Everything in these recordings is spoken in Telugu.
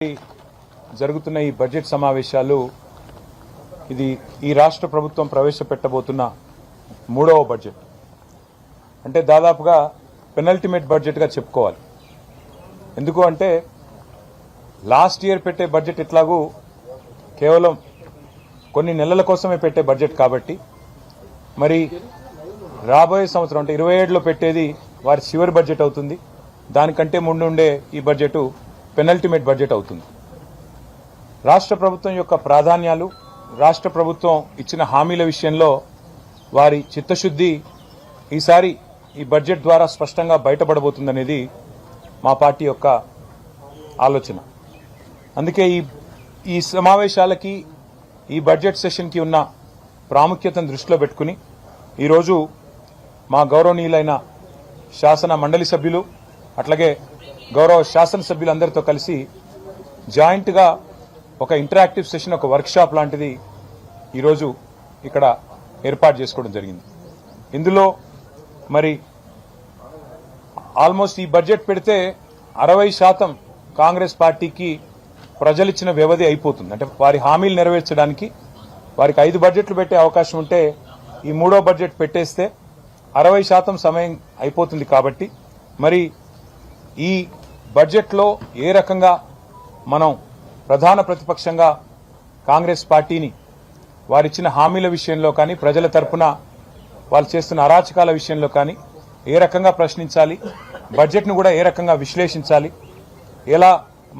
జరుగుతున్న ఈ బడ్జెట్ సమావేశాలు ఇది ఈ రాష్ట్ర ప్రభుత్వం ప్రవేశపెట్టబోతున్న మూడవ బడ్జెట్. అంటే దాదాపుగా పెనల్టిమేట్ బడ్జెట్గా చెప్పుకోవాలి. ఎందుకు అంటే లాస్ట్ ఇయర్ పెట్టే బడ్జెట్ ఇట్లాగూ కేవలం కొన్ని నెలల కోసమే పెట్టే బడ్జెట్ కాబట్టి మరి రాబోయే సంవత్సరం అంటే 27లో పెట్టేది వారి చివరి బడ్జెట్ అవుతుంది. దానికంటే ముందు ఉండే ఈ బడ్జెట్ పెనల్టిమేట్ బడ్జెట్ అవుతుంది. రాష్ట్ర ప్రభుత్వం యొక్క ప్రాధాన్యాలు, రాష్ట్ర ప్రభుత్వం ఇచ్చిన హామీల విషయంలో వారి చిత్తశుద్ధి ఈసారి ఈ బడ్జెట్ ద్వారా స్పష్టంగా బయటపడబోతుందనేది మా పార్టీ యొక్క ఆలోచన. అందుకే ఈ సమావేశాలకి, ఈ బడ్జెట్ సెషన్కి ఉన్న ప్రాముఖ్యతను దృష్టిలో పెట్టుకుని ఈరోజు మా గౌరవనీయులైన శాసన మండలి సభ్యులు అట్లాగే గౌరవ శాసనసభ్యులందరితో కలిసి జాయింట్గా ఒక ఇంటరాక్టివ్ సెషన్, ఒక వర్క్షాప్ లాంటిది ఈరోజు ఇక్కడ ఏర్పాటు చేసుకోవడం జరిగింది. ఇందులో మరి ఆల్మోస్ట్ ఈ బడ్జెట్ పెడితే 60% కాంగ్రెస్ పార్టీకి ప్రజలిచ్చిన వ్యవధి అయిపోతుంది. అంటే వారి హామీలు నెరవేర్చడానికి వారికి 5 బడ్జెట్లు పెట్టే అవకాశం ఉంటే ఈ మూడో బడ్జెట్ పెట్టేస్తే 60% సమయం అయిపోతుంది. కాబట్టి మరి ఈ బడ్జెట్లో ఏ రకంగా మనం ప్రధాన ప్రతిపక్షంగా కాంగ్రెస్ పార్టీని వారిచ్చిన హామీల విషయంలో కానీ, ప్రజల తరపున వాళ్ళు చేస్తున్న అరాచకాల విషయంలో కానీ ఏ రకంగా ప్రశ్నించాలి, బడ్జెట్ను కూడా ఏ రకంగా విశ్లేషించాలి, ఎలా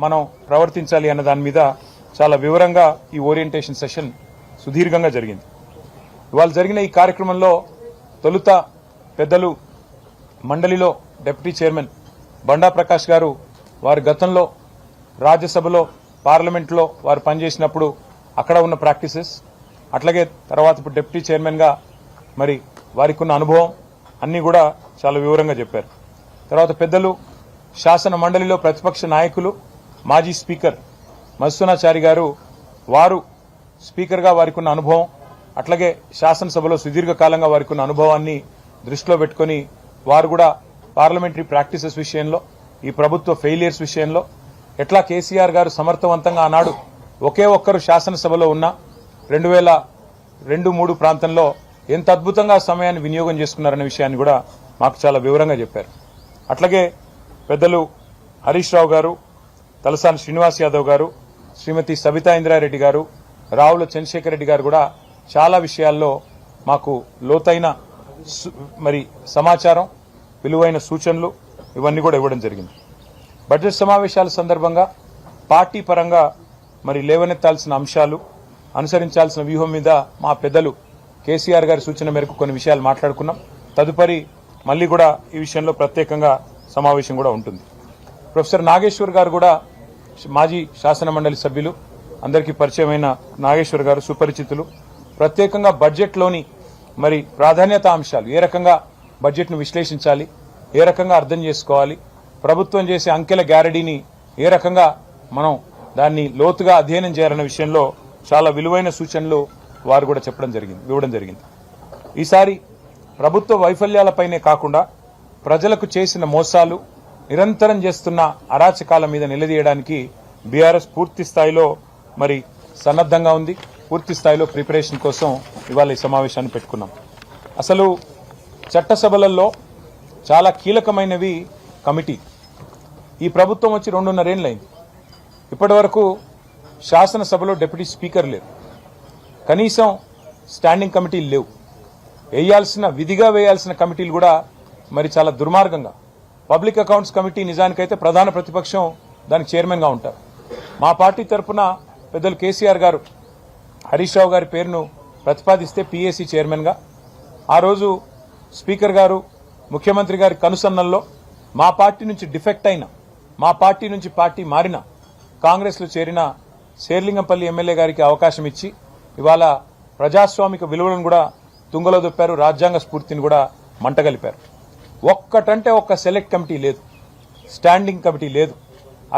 మనం ప్రవర్తించాలి అన్న దాని మీద చాలా వివరంగా ఈ ఓరియంటేషన్ సెషన్ సుదీర్ఘంగా జరిగింది. ఇవాళ జరిగిన ఈ కార్యక్రమంలో తొలుత పెద్దలు మండలిలో డిప్యూటీ చైర్మన్ బండా ప్రకాష్ గారు వారి గతంలో రాజ్యసభలో, పార్లమెంట్లో వారు పనిచేసినప్పుడు అక్కడ ఉన్న ప్రాక్టీసెస్, అట్లాగే తర్వాత ఇప్పుడు డిప్యూటీ చైర్మన్గా మరి వారికి ఉన్న అనుభవం అన్నీ కూడా చాలా వివరంగా చెప్పారు. తర్వాత పెద్దలు శాసన మండలిలో ప్రతిపక్ష నాయకులు, మాజీ స్పీకర్ మధుసూనాచారి గారు, వారు స్పీకర్గా వారికి ఉన్న అనుభవం, అట్లాగే శాసనసభలో సుదీర్ఘకాలంగా వారికి ఉన్న అనుభవాన్ని దృష్టిలో పెట్టుకుని వారు కూడా పార్లమెంటరీ ప్రాక్టీసెస్ విషయంలో, ఈ ప్రభుత్వ ఫెయిలియర్స్ విషయంలో, ఎట్లా కేసీఆర్ గారు సమర్థవంతంగా ఆనాడు ఒకే ఒక్కరు శాసనసభలో ఉన్న 2002-03 ప్రాంతంలో ఎంత అద్భుతంగా సమయాన్ని వినియోగం చేసుకున్నారనే విషయాన్ని కూడా మాకు చాలా వివరంగా చెప్పారు. అట్లాగే పెద్దలు హరీష్ రావు గారు, తలసాని శ్రీనివాస్ యాదవ్ గారు, శ్రీమతి సబితా ఇంద్రారెడ్డి గారు, రావుల చంద్రశేఖర్ రెడ్డి గారు కూడా చాలా విషయాల్లో మాకు లోతైన మరి సమాచారం, విలువైన సూచనలు ఇవన్నీ కూడా ఇవ్వడం జరిగింది. బడ్జెట్ సమావేశాల సందర్భంగా పార్టీ పరంగా మరి లేవనెత్తాల్సిన అంశాలు, అనుసరించాల్సిన వ్యూహం మీద మా పెద్దలు కేసీఆర్ గారి సూచన మేరకు కొన్ని విషయాలు మాట్లాడుకున్నాం. తదుపరి మళ్ళీ కూడా ఈ విషయంలో ప్రత్యేకంగా సమావేశం కూడా ఉంటుంది. ప్రొఫెసర్ నాగేశ్వర్ గారు కూడా మాజీ శాసన మండలి సభ్యులు, అందరికీ పరిచయమైన నాగేశ్వర్ గారు సుపరిచితులు. ప్రత్యేకంగా బడ్జెట్లోని మరి ప్రాధాన్యత అంశాలు, ఏ రకంగా బడ్జెట్ను విశ్లేషించాలి, ఏ రకంగా అర్థం చేసుకోవాలి, ప్రభుత్వం చేసే అంకెల గ్యారంటీని ఏ రకంగా మనం దాన్ని లోతుగా అధ్యయనం చేయాలన్న విషయంలో చాలా విలువైన సూచనలు వారు కూడా ఇవ్వడం జరిగింది. ఈసారి ప్రభుత్వ వైఫల్యాలపైనే కాకుండా ప్రజలకు చేసిన మోసాలు, నిరంతరం చేస్తున్న అరాచకాల మీద నిలదీయడానికి బీఆర్ఎస్ పూర్తి స్థాయిలో మరి సన్నద్ధంగా ఉంది. పూర్తి స్థాయిలో ప్రిపరేషన్ కోసం ఇవాళ ఈ సమావేశాన్ని పెట్టుకున్నాం. అసలు చట్టసభలలో చాలా కీలకమైనవి కమిటీ. ఈ ప్రభుత్వం వచ్చి 2.5 ఏళ్లైంది. ఇప్పటి వరకు శాసనసభలో డిప్యూటీ స్పీకర్ లేరు, కనీసం స్టాండింగ్ కమిటీలు లేవు. విధిగా వేయాల్సిన కమిటీలు కూడా మరి చాలా దుర్మార్గంగా, పబ్లిక్ అకౌంట్స్ కమిటీ నిజానికైతే ప్రధాన ప్రతిపక్షం దానికి చైర్మన్గా ఉంటారు. మా పార్టీ తరఫున పెద్దలు కేసీఆర్ గారు హరీష్ రావు గారి పేరును ప్రతిపాదిస్తే పీఏసీ చైర్మన్గా, ఆ రోజు స్పీకర్ గారు ముఖ్యమంత్రి గారి కనుసన్నల్లో మా పార్టీ నుంచి డిఫెక్ట్ అయిన, మా పార్టీ నుంచి పార్టీ మారిన, కాంగ్రెస్లో చేరిన శేర్లింగంపల్లి ఎమ్మెల్యే గారికి అవకాశం ఇచ్చి ఇవాళ ప్రజాస్వామిక విలువలను కూడా తుంగలో దొప్పారు, రాజ్యాంగ స్ఫూర్తిని కూడా మంటగలిపారు. ఒక్కటంటే ఒక్క సెలెక్ట్ కమిటీ లేదు, స్టాండింగ్ కమిటీ లేదు,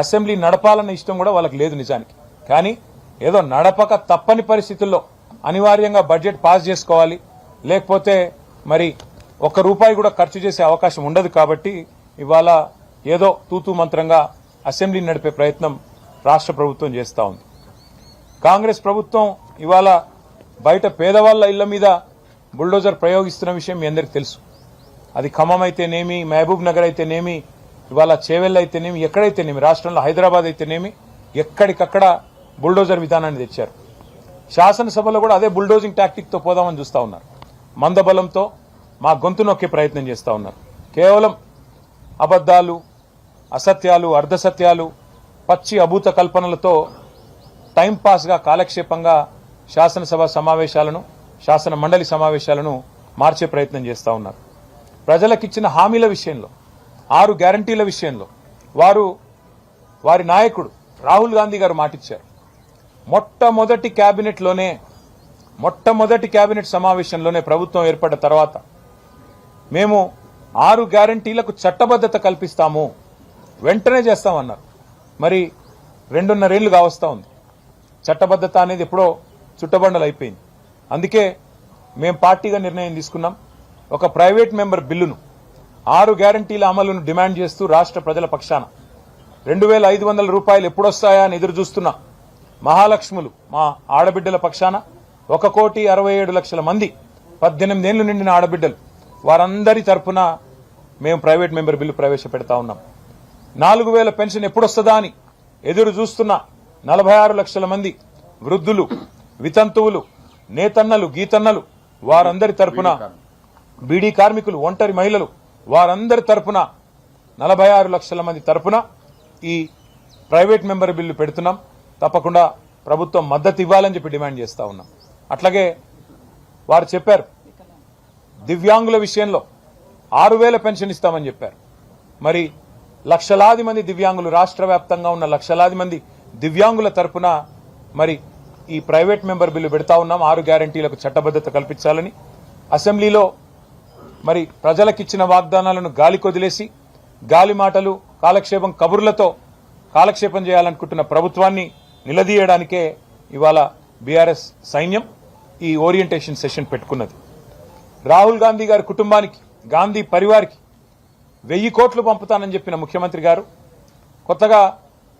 అసెంబ్లీ నడపాలన్న ఇష్టం కూడా వాళ్ళకి లేదు నిజానికి. కానీ ఏదో నడపక తప్పని పరిస్థితుల్లో అనివార్యంగా బడ్జెట్ పాస్ చేసుకోవాలి, లేకపోతే మరి ₹1 కూడా ఖర్చు చేసే అవకాశం ఉండదు. కాబట్టి ఇవాళ ఏదో తూతూ మంత్రంగా అసెంబ్లీ నడిపే ప్రయత్నం రాష్ట్ర ప్రభుత్వం చేస్తూ ఉంది. కాంగ్రెస్ ప్రభుత్వం ఇవాళ బయట పేదవాళ్ల ఇళ్ల మీద బుల్డోజర్ ప్రయోగిస్తున్న విషయం మీ అందరికీ తెలుసు. అది ఖమ్మం అయితేనేమి, మహబూబ్ నగర్ అయితేనేమి, ఇవాళ చేవెళ్ల అయితేనేమి, ఎక్కడైతేనేమి, రాష్ట్రంలో హైదరాబాద్ అయితేనేమి, ఎక్కడికక్కడ బుల్డోజర్ విధానాన్ని తెచ్చారు. శాసనసభలో కూడా అదే బుల్డోజింగ్ టాక్టిక్తో పోదామని చూస్తూ ఉన్నారు. మందబలంతో మా గొంతు నొక్కే ప్రయత్నం చేస్తూ ఉన్నారు. కేవలం అబద్దాలు, అసత్యాలు, అర్ధసత్యాలు, పచ్చి అభూత కల్పనలతో టైంపాస్గా కాలక్షేపంగా శాసనసభ సమావేశాలను, శాసన మండలి సమావేశాలను మార్చే ప్రయత్నం చేస్తూ ఉన్నారు. ప్రజలకిచ్చిన హామీల విషయంలో, 6 గ్యారంటీల విషయంలో వారి నాయకుడు రాహుల్ గాంధీ గారు మాటిచ్చారు. మొట్టమొదటి కేబినెట్ సమావేశంలోనే ప్రభుత్వం ఏర్పడ్డ తర్వాత మేము 6 గ్యారంటీలకు చట్టబద్ధత కల్పిస్తాము, వెంటనే చేస్తామన్నారు. మరి 2.5 ఏళ్లు కావస్తా ఉంది. చట్టబద్ధత అనేది ఎప్పుడో చుట్టబండలు అయిపోయింది. అందుకే మేము పార్టీగా నిర్ణయం తీసుకున్నాం. ఒక ప్రైవేట్ మెంబర్ బిల్లును 6 గ్యారంటీల అమలును డిమాండ్ చేస్తూ రాష్ట్ర ప్రజల పక్షాన 2,500 రూపాయలు ఎప్పుడొస్తాయా అని ఎదురు చూస్తున్న మహాలక్ష్ములు మా ఆడబిడ్డల పక్షాన 1,67,00,000 మంది 18 ఏళ్లు నిండిన ఆడబిడ్డలు వారందరి తరపున మేము ప్రైవేట్ మెంబర్ బిల్లు ప్రవేశపెడతా ఉన్నాం. 4,000 పెన్షన్ ఎప్పుడొస్తుందా అని ఎదురు చూస్తున్న 46 లక్షల మంది వృద్ధులు, వితంతువులు, నేతన్నలు, గీతన్నలు వారందరి తరపున, బీడీ కార్మికులు, ఒంటరి మహిళలు వారందరి తరపున 46 లక్షల మంది తరపున ఈ ప్రైవేట్ మెంబర్ బిల్లు పెడుతున్నాం. తప్పకుండా ప్రభుత్వం మద్దతు ఇవ్వాలని చెప్పి డిమాండ్ చేస్తా ఉన్నాం. అట్లాగే వారు చెప్పారు దివ్యాంగుల విషయంలో 6,000 పెన్షన్ ఇస్తామని చెప్పారు. మరి లక్షలాది మంది దివ్యాంగులు, రాష్ట్ర వ్యాప్తంగా ఉన్న లక్షలాది మంది దివ్యాంగుల తరపున మరి ఈ ప్రైవేట్ మెంబర్ బిల్లు పెడతా ఉన్నాం. 6 గ్యారంటీలకు చట్టబద్ధత కల్పించాలని అసెంబ్లీలో మరి ప్రజలకిచ్చిన వాగ్దానాలను గాలికొదిలేసి గాలి మాటలు, కాలక్షేపం కబుర్లతో కాలక్షేపం చేయాలనుకుంటున్న ప్రభుత్వాన్ని నిలదీయడానికే ఇవాళ బీఆర్ఎస్ సైన్యం ఈ ఓరియంటేషన్ సెషన్ పెట్టుకున్నది. రాహుల్ గాంధీ గారి కుటుంబానికి, గాంధీ పరివార్కి 1000 కోట్లు పంపుతానని చెప్పిన ముఖ్యమంత్రి గారు కొత్తగా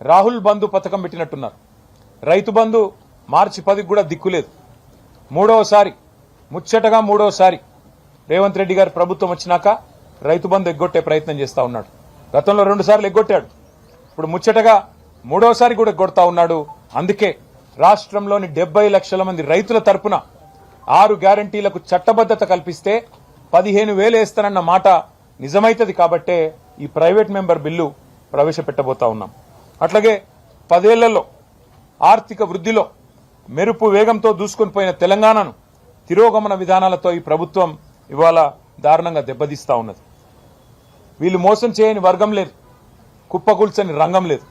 రాహుల్ బంధు పథకం పెట్టినట్టున్నారు. రైతు బంధు మార్చి 10కి కూడా దిక్కులేదు. ముచ్చటగా మూడోసారి రేవంత్ రెడ్డి గారి ప్రభుత్వం వచ్చినాక రైతు బంధు ఎగ్గొట్టే ప్రయత్నం చేస్తా ఉన్నాడు. గతంలో 2 సార్లు ఎగ్గొట్టాడు. ఇప్పుడు ముచ్చటగా మూడోసారి కూడా ఎగ్గొడతా ఉన్నాడు. అందుకే రాష్ట్రంలోని 70 లక్షల మంది రైతుల తరపున 6 గ్యారంటీలకు చట్టబద్ధత కల్పిస్తే 15,000 వేస్తానన్న మాట నిజమైతది. కాబట్టే ఈ ప్రైవేట్ మెంబర్ బిల్లు ప్రవేశపెట్టబోతా ఉన్నాం. అట్లాగే 10 ఏళ్లలో ఆర్థిక వృద్ధిలో మెరుపు వేగంతో దూసుకొని పోయిన తెలంగాణను తిరోగమన విధానాలతో ఈ ప్రభుత్వం ఇవాళ దారుణంగా దెబ్బతీస్తా ఉన్నది. వీళ్ళు మోసం చేయని వర్గం లేదు, కుప్పకూల్చని రంగం లేదు.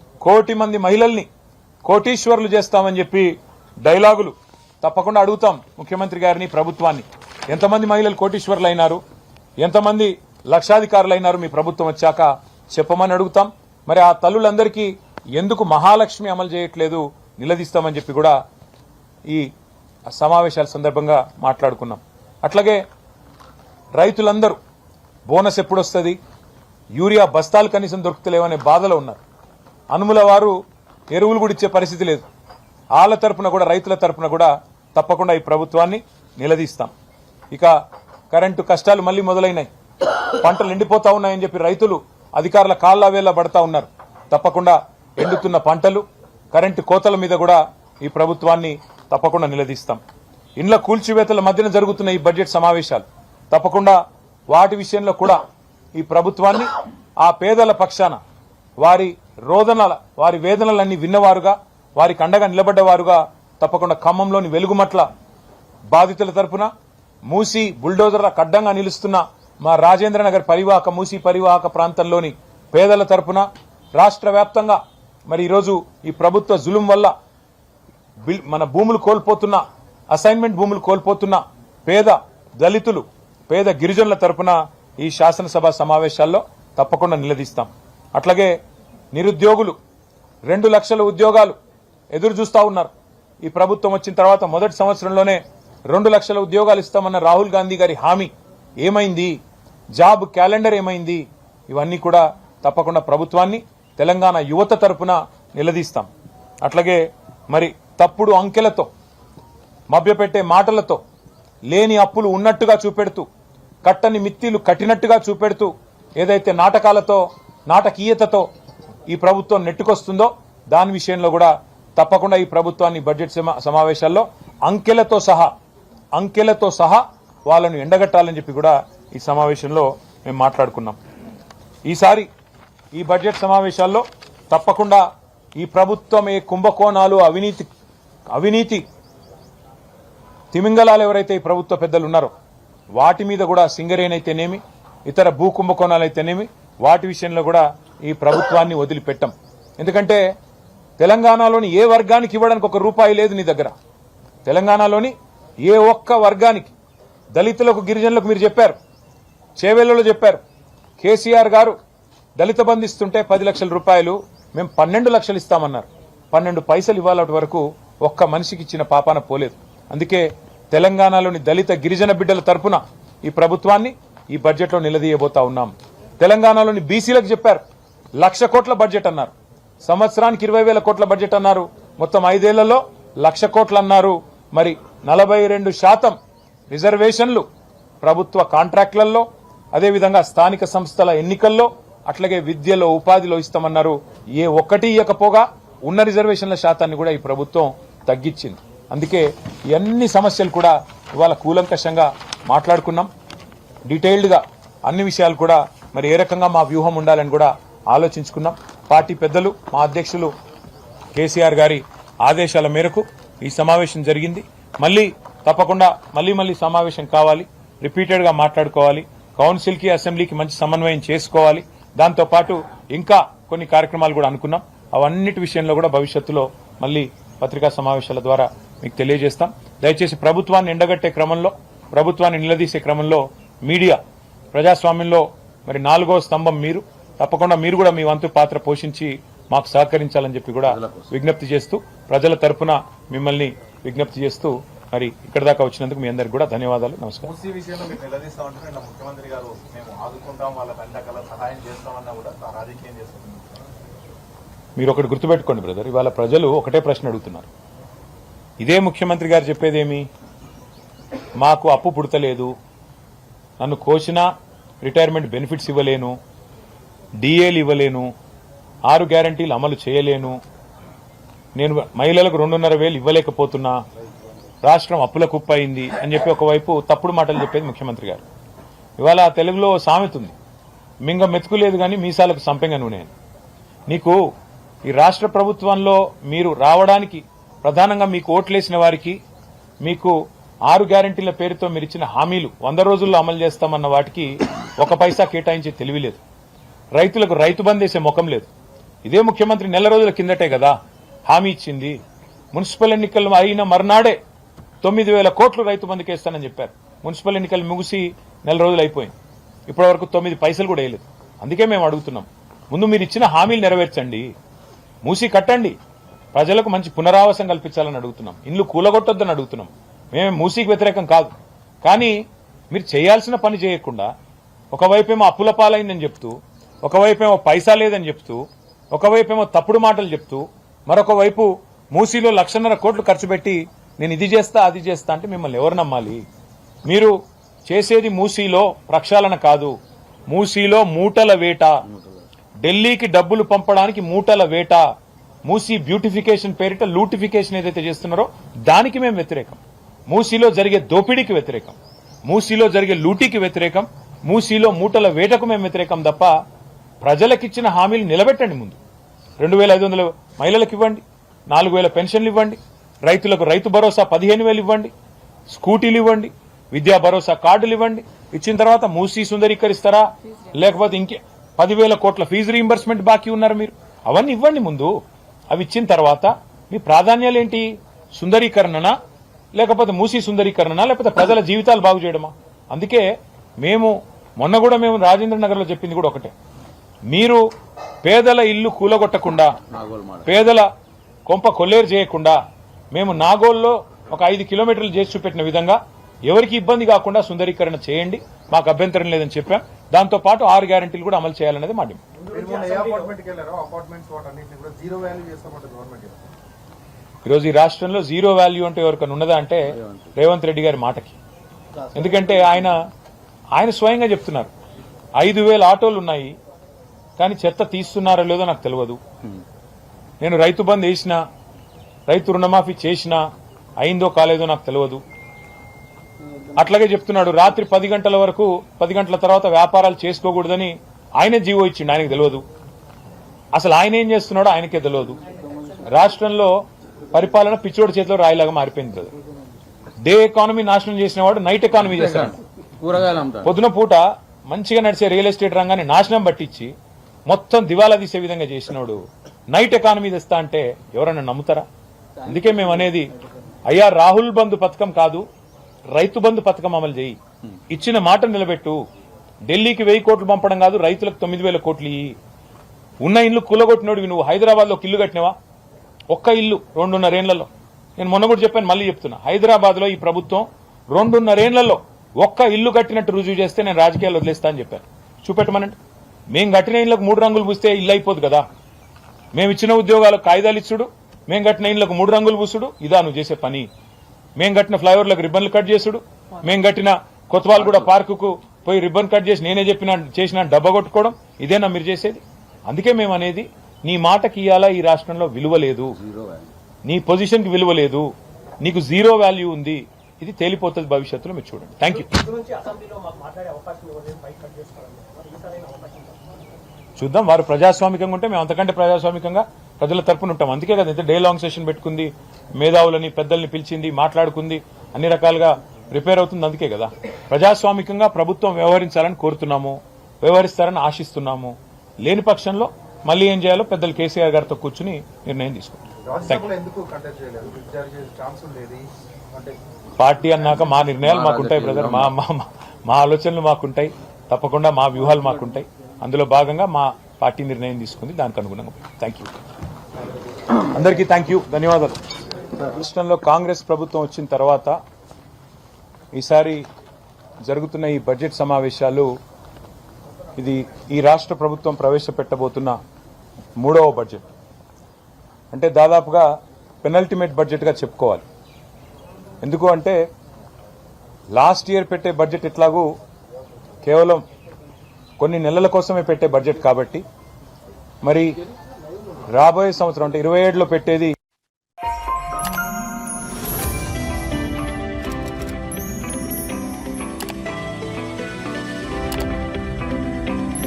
1 కోటి మంది మహిళల్ని కోటీశ్వర్లు చేస్తామని చెప్పి డైలాగులు తప్పకుండా అడుగుతాం ముఖ్యమంత్రి గారిని, ప్రభుత్వాన్ని. ఎంతమంది మహిళలు కోటీశ్వర్లు అయినారు, ఎంతమంది లక్షాధికారులు అయినారు మీ ప్రభుత్వం వచ్చాక చెప్పమని అడుగుతాం. మరి ఆ తల్లులందరికీ ఎందుకు మహాలక్ష్మి అమలు చేయట్లేదు నిలదీస్తామని చెప్పి కూడా ఈ సమావేశాల సందర్భంగా మాట్లాడుకున్నాం. అట్లాగే రైతులందరూ బోనస్ ఎప్పుడొస్తుంది, యూరియా బస్తాలు కనీసం దొరుకుతలేవనే బాధలో ఉన్నారు. అనుముల వారు ఎరువులు కూడా ఇచ్చే పరిస్థితి లేదు. వాళ్ళ తరపున కూడా, రైతుల తరపున కూడా తప్పకుండా ఈ ప్రభుత్వాన్ని నిలదీస్తాం. ఇక కరెంటు కష్టాలు మళ్లీ మొదలైనాయి. పంటలు ఎండిపోతా ఉన్నాయని చెప్పి రైతులు అధికారుల కాళ్ల వేళ పడతా ఉన్నారు. తప్పకుండా ఎండుతున్న పంటలు, కరెంటు కోతల మీద కూడా ఈ ప్రభుత్వాన్ని తప్పకుండా నిలదీస్తాం. ఇండ్ల కూల్చివేతల మధ్యన జరుగుతున్న ఈ బడ్జెట్ సమావేశాలు తప్పకుండా వాటి విషయంలో కూడా ఈ ప్రభుత్వాన్ని ఆ పేదల పక్షాన వారి వేదనలన్నీ విన్నవారుగా, వారికి అండగా నిలబడ్డవారుగా తప్పకుండా ఖమ్మంలోని వెలుగుమట్ల బాధితుల తరపున, మూసీ బుల్డోజర్ల కడ్డంగా నిలుస్తున్న మా రాజేంద్రనగర్ మూసీ పరివాహక ప్రాంతంలోని పేదల తరపున, రాష్ట్ర వ్యాప్తంగా మరి ఈరోజు ఈ ప్రభుత్వ జులుం వల్ల మన భూములు కోల్పోతున్న, అసైన్మెంట్ భూములు కోల్పోతున్న పేద దళితులు, పేద గిరిజనుల తరపున ఈ శాసనసభ సమావేశాల్లో తప్పకుండా నిలదీస్తాం. అట్లాగే నిరుద్యోగులు 2 లక్షల ఉద్యోగాలు ఎదురు చూస్తా ఉన్నారు. ఈ ప్రభుత్వం వచ్చిన తర్వాత మొదటి సంవత్సరంలోనే 2 లక్షల ఉద్యోగాలు ఇస్తామన్న రాహుల్ గాంధీ గారి హామీ ఏమైంది, జాబ్ క్యాలెండర్ ఏమైంది, ఇవన్నీ కూడా తప్పకుండా ప్రభుత్వాన్ని, తెలంగాణ యువత తరపున నిలదీస్తాం. అట్లాగే మరి తప్పుడు అంకెలతో మభ్యపెట్టే మాటలతో లేని అప్పులు ఉన్నట్టుగా చూపెడుతూ కట్టని మిత్తిలు కట్టినట్టుగా చూపెడుతూ ఏదైతే నాటకాలతో నాటకీయతతో ఈ ప్రభుత్వం నెట్టుకొస్తుందో దాని విషయంలో కూడా తప్పకుండా ఈ ప్రభుత్వాన్ని బడ్జెట్ సమావేశాల్లో అంకెలతో సహా వాళ్ళను ఎండగట్టాలని చెప్పి కూడా ఈ సమావేశంలో మేము మాట్లాడుకున్నాం. ఈసారి ఈ బడ్జెట్ సమావేశాల్లో తప్పకుండా ఈ ప్రభుత్వం ఏ కుంభకోణాలు అవినీతి తిమింగలాలు ఎవరైతే ఈ ప్రభుత్వ పెద్దలు ఉన్నారో వాటి మీద కూడా సింగరేణి అయితేనేమి ఇతర భూ కుంభకోణాలు అయితేనేమి వాటి విషయంలో కూడా ఈ ప్రభుత్వాన్ని వదిలిపెట్టం. ఎందుకంటే తెలంగాణలోని ఏ వర్గానికి ఇవ్వడానికి ఒక రూపాయి లేదు నీ దగ్గర. తెలంగాణలోని ఏ ఒక్క వర్గానికి దళితులకు గిరిజనులకు మీరు చెప్పారు, చేవెళ్లలో చెప్పారు. కేసీఆర్ గారు దళిత బంధు ఇస్తుంటే 10 లక్షల రూపాయలు మేము 12 లక్షలు ఇస్తామన్నారు. 12 పైసలు ఇవ్వాలటి వరకు ఒక్క మనిషికి ఇచ్చిన పాపాన పోలేదు. అందుకే తెలంగాణలోని దళిత గిరిజన బిడ్డల తరపున ఈ ప్రభుత్వాన్ని ఈ బడ్జెట్లో నిలదీయబోతా ఉన్నాం. తెలంగాణలోని బీసీలకు చెప్పారు 1,00,000 కోట్ల బడ్జెట్ అన్నారు, సంవత్సరానికి 20,000 కోట్ల బడ్జెట్ అన్నారు, మొత్తం 5 ఏళ్లలో 1,00,000 కోట్లు అన్నారు. మరి 42% రిజర్వేషన్లు ప్రభుత్వ కాంట్రాక్టులలో, అదేవిధంగా స్థానిక సంస్థల ఎన్నికల్లో, అట్లాగే విద్యలో ఉపాధిలో ఇస్తామన్నారు. ఏ ఒక్కటి ఇవ్వకపోగా ఉన్న రిజర్వేషన్ల శాతాన్ని కూడా ఈ ప్రభుత్వం తగ్గించింది. అందుకే అన్ని సమస్యలు కూడా ఇవాళ కూలంకషంగా మాట్లాడుకున్నాం. డీటెయిల్డ్గా అన్ని విషయాలు కూడా మరి ఏ రకంగా మా వ్యూహం ఉండాలని కూడా ఆలోచించుకున్నాం. పార్టీ పెద్దలు మా అధ్యక్షులు కేసీఆర్ గారి ఆదేశాల మేరకు ఈ సమావేశం జరిగింది. మళ్ళీ తప్పకుండా మళ్ళీ సమావేశం కావాలి, రిపీటెడ్గా మాట్లాడుకోవాలి, కౌన్సిల్కి అసెంబ్లీకి మంచి సమన్వయం చేసుకోవాలి. దాంతోపాటు ఇంకా కొన్ని కార్యక్రమాలు కూడా అనుకున్నాం. అవన్నిటి విషయంలో కూడా భవిష్యత్తులో మళ్ళీ పత్రికా సమావేశాల ద్వారా మీకు తెలియజేస్తాం. దయచేసి ప్రభుత్వాన్ని ఎండగట్టే క్రమంలో, ప్రభుత్వాన్ని నిలదీసే క్రమంలో మీడియా ప్రజాస్వామ్యంలో మరి 4వ స్తంభం మీరు. తప్పకుండా మీరు కూడా మీ వంతు పాత్ర పోషించి మాకు సహకరించాలని చెప్పి కూడా విజ్ఞప్తి చేస్తూ, ప్రజల తరఫున మిమ్మల్ని విజ్ఞప్తి చేస్తూ మరి ఇక్కడ దాకా వచ్చినందుకు మీ అందరికి కూడా ధన్యవాదాలు. నమస్కారం. ముఖ్యమంత్రి గారు మేము ఆదుకుంటాం, వాళ్ళకి అన్ని రకాల సహాయం చేస్తామన్నా కూడా రాజకీయం చేస్తాం. మీరు ఒకటి గుర్తుపెట్టుకోండి బ్రదర్, ఇవాళ ప్రజలు ఒకటే ప్రశ్న అడుగుతున్నారు. ఇదే ముఖ్యమంత్రి గారు చెప్పేదేమి, మాకు అప్పు పుడతలేదు, నన్ను కోసినా రిటైర్మెంట్ బెనిఫిట్స్ ఇవ్వలేను, డిఏలు ఇవ్వలేను, 6 గ్యారంటీలు అమలు చేయలేను, నేను మహిళలకు 2,500,000 ఇవ్వలేకపోతున్నా, రాష్ట్రం అప్పుల కుప్ప అయింది అని చెప్పి ఒకవైపు తప్పుడు మాటలు చెప్పేది ముఖ్యమంత్రి గారు. ఇవాళ తెలుగులో సామెత ఉంది, మింగ మెతుకులేదు కానీ మీసాలకు సంపెంగ నూనె. నీకు ఈ రాష్ట్ర ప్రభుత్వంలో మీరు రావడానికి ప్రధానంగా మీకు ఓట్లేసిన వారికి, మీకు 6 గ్యారంటీల పేరుతో మీరు ఇచ్చిన హామీలు 100 రోజుల్లో అమలు చేస్తామన్న వాటికి 1 పైసా కేటాయించే తెలివి లేదు. రైతులకు రైతు బంద్ వేసే ముఖం లేదు. ఇదే ముఖ్యమంత్రి నెల రోజుల కిందటే కదా హామీ ఇచ్చింది. మున్సిపల్ ఎన్నికలు అయిన మర్నాడే 9,000 కోట్లు రైతు బంధుకి వేస్తానని చెప్పారు. మున్సిపల్ ఎన్నికలు ముగిసి నెల రోజులు అయిపోయింది, ఇప్పటి వరకు 9 పైసలు కూడా వేయలేదు. అందుకే మేము అడుగుతున్నాం, ముందు మీరు ఇచ్చిన హామీలు నెరవేర్చండి, మూసి కట్టండి, ప్రజలకు మంచి పునరావాసం కల్పించాలని అడుగుతున్నాం, ఇండ్లు కూలగొట్టొద్దని అడుగుతున్నాం. మేమే మూసీకి వ్యతిరేకం కాదు, కానీ మీరు చేయాల్సిన పని చేయకుండా ఒకవైపేమో అప్పుల పాలైందని చెప్తూ, ఒకవైపేమో పైసా లేదని చెప్తూ, ఒకవైపేమో తప్పుడు మాటలు చెప్తూ, మరొక వైపు మూసీలో 1,50,000 కోట్లు ఖర్చు పెట్టి నేను ఇది చేస్తా అది చేస్తా అంటే మిమ్మల్ని ఎవరు నమ్మాలి? మీరు చేసేది మూసీలో ప్రక్షాళన కాదు, మూసీలో మూటల వేట, ఢిల్లీకి డబ్బులు పంపడానికి మూటల వేట, మూసీ బ్యూటిఫికేషన్ పేరిట లూటిఫికేషన్ ఏదైతే చేస్తున్నారో దానికి మేము వ్యతిరేకం. మూసీలో జరిగే దోపిడీకి వ్యతిరేకం, మూసీలో జరిగే లూటీకి వ్యతిరేకం, మూసీలో మూటల వేటకు మేము వ్యతిరేకం తప్ప ప్రజలకిచ్చిన హామీలు నిలబెట్టండి. ముందు 2,500 మహిళలకు ఇవ్వండి, 4,000 పెన్షన్లు ఇవ్వండి, రైతులకు రైతు భరోసా 15,000 ఇవ్వండి, స్కూటీలు ఇవ్వండి, విద్యా భరోసా కార్డులు ఇవ్వండి. ఇచ్చిన తర్వాత మూసీ సుందరీకరిస్తారా, లేకపోతే ఇంకే 10,000 కోట్ల ఫీజు రీయింబర్స్మెంట్ బాకీ ఉన్నారు మీరు, అవన్నీ ఇవ్వండి ముందు. అవి ఇచ్చిన తర్వాత మీ ప్రాధాన్యాలు ఏంటి? సుందరీకరణనా, లేకపోతే మూసీ సుందరీకరణనా, లేకపోతే ప్రజల జీవితాలు బాగు చేయడమా? అందుకే మొన్న కూడా మేము రాజేంద్ర నగర్లో చెప్పింది కూడా ఒకటే, మీరు పేదల ఇల్లు కూలగొట్టకుండా, పేదల కొంప కొల్లేరు చేయకుండా, మేము నాగోల్లో ఒక 5 కిలోమీటర్లు చేసి చూపెట్టిన విధంగా ఎవరికి ఇబ్బంది కాకుండా సుందరీకరణ చేయండి, మాకు అభ్యంతరం లేదని చెప్పాం. దాంతో పాటు 6 గ్యారెంటీలు కూడా అమలు చేయాలనేది మా డిమాండ్. ఈరోజు ఈ రాష్ట్రంలో జీరో వాల్యూ అంటే ఎవరికైనా ఉన్నదా అంటే రేవంత్ రెడ్డి గారి మాటకి. ఎందుకంటే ఆయన స్వయంగా చెప్తున్నారు 5,000 ఆటోలు ఉన్నాయి కానీ చెత్త తీస్తున్నారో లేదో నాకు తెలియదు. నేను రైతు బంద్ వేసినా, రైతు రుణమాఫీ చేసినా అయిందో కాలేదో నాకు తెలియదు. అట్లాగే చెప్తున్నాడు రాత్రి 10 గంటల వరకు, 10 గంటల తర్వాత వ్యాపారాలు చేసుకోకూడదని ఆయనే జీవో ఇచ్చిండు, ఆయనకు తెలియదు. అసలు ఆయన ఏం చేస్తున్నాడో ఆయనకే తెలియదు. రాష్ట్రంలో పరిపాలన పిచ్చోడి చేతిలో రాయిలాగా మారిపోయింది బ్రదర్. డే ఎకానమీ నాశనం చేసిన వాడు నైట్ ఎకానమీ చేస్తాడు. పొద్దున పూట మంచిగా నడిచే రియల్ ఎస్టేట్ రంగాన్ని నాశనం పట్టించి మొత్తం దివాలా తీసే విధంగా చేసినాడు. నైట్ ఎకానమీ తెస్తా అంటే ఎవరన్నా నమ్ముతారా? అందుకే మేము అనేది, అయ్యా రాహుల్ బంధు పథకం కాదు, రైతు బంధు పథకం అమలు చేయి, ఇచ్చిన మాట నిలబెట్టు. ఢిల్లీకి 1000 కోట్లు పంపడం కాదు, రైతులకు 9,000 కోట్లు ఇయ్యి. ఉన్న ఇల్లు కూలగొట్టినోడివి నువ్వు. హైదరాబాద్ లో ఒక ఇల్లు కట్టినవా? ఒక్క ఇల్లు 2.5 ఏళ్లలో. నేను మొన్న కూడా చెప్పాను, మళ్ళీ చెప్తున్నా, హైదరాబాద్ లో ఈ ప్రభుత్వం 2.5 ఏళ్లలో ఒక్క ఇల్లు కట్టినట్టు రుజువు చేస్తే నేను రాజకీయాలు వదిలేస్తా అని చెప్పాను. చూపెట్టమనండి. మేము కట్టిన ఇళ్లకు 3 రంగులు పూస్తే ఇల్లు అయిపోదు కదా. మేము ఇచ్చిన ఉద్యోగాలకు కాయిదాలు ఇచ్చుడు, మేము కట్టిన ఇళ్లకు 3 రంగులు పూసుడు, ఇదా నువ్వు చేసే పని? మేము కట్టిన ఫ్లైఓవర్లకు రిబ్బన్లు కట్ చేసుడు, మేము కట్టిన కొత్తవాల్గూడ పార్కుకు పోయి రిబ్బన్ కట్ చేసి నేనే చేసిన డబ్బా కొట్టుకోవడం, ఇదేనా మీరు చేసేది? అందుకే మేము అనేది, నీ మాటకి ఇయ్యాలా ఈ రాష్ట్రంలో విలువ లేదు, నీ పొజిషన్ కి విలువ లేదు, నీకు జీరో వాల్యూ ఉంది. ఇది తేలిపోతుంది భవిష్యత్తులో, మీరు చూడండి. Thank you. చూద్దాం, వారు ప్రజాస్వామికంగా ఉంటే మేము అంతకంటే ప్రజాస్వామికంగా ప్రజల తరపున ఉంటాం. అందుకే కదా ఇంత డే లాంగ్ సెషన్ పెట్టుకుంది, మేధావులని పెద్దల్ని పిలిచింది, మాట్లాడుకుంది, అన్ని రకాలుగా ప్రిపేర్ అవుతుంది. అందుకే కదా ప్రజాస్వామికంగా ప్రభుత్వం వ్యవహరించాలని కోరుతున్నాము, వ్యవహరిస్తారని ఆశిస్తున్నాము. లేని పక్షంలో మళ్ళీ ఏం చేయాలో పెద్దలు కేసీఆర్ గారితో కూర్చుని నిర్ణయం తీసుకుంటాం. పార్టీ అన్నాక మా నిర్ణయాలు మాకుంటాయి బ్రదర్, మా ఆలోచనలు మాకుంటాయి, తప్పకుండా మా వ్యూహాలు మాకుంటాయి. అందులో భాగంగా మా పార్టీ నిర్ణయం తీసుకుంది, దానికి అనుగుణంగా. థ్యాంక్ యూ అందరికీ, థ్యాంక్ యూ, ధన్యవాదాలు. రాష్ట్రంలో కాంగ్రెస్ ప్రభుత్వం వచ్చిన తర్వాత ఈసారి జరుగుతున్న ఈ బడ్జెట్ సమావేశాలు, ఇది ఈ రాష్ట్ర ప్రభుత్వం ప్రవేశపెట్టబోతున్న 3వ బడ్జెట్. అంటే దాదాపుగా పెనల్టిమేట్ బడ్జెట్గా చెప్పుకోవాలి. ఎందుకు అంటే లాస్ట్ ఇయర్ పెట్టే బడ్జెట్ ఎట్లాగూ కేవలం కొన్ని నెలల కోసమే పెట్టే బడ్జెట్ కాబట్టి, మరి రాబోయే సంవత్సరం అంటే 27లో పెట్టేది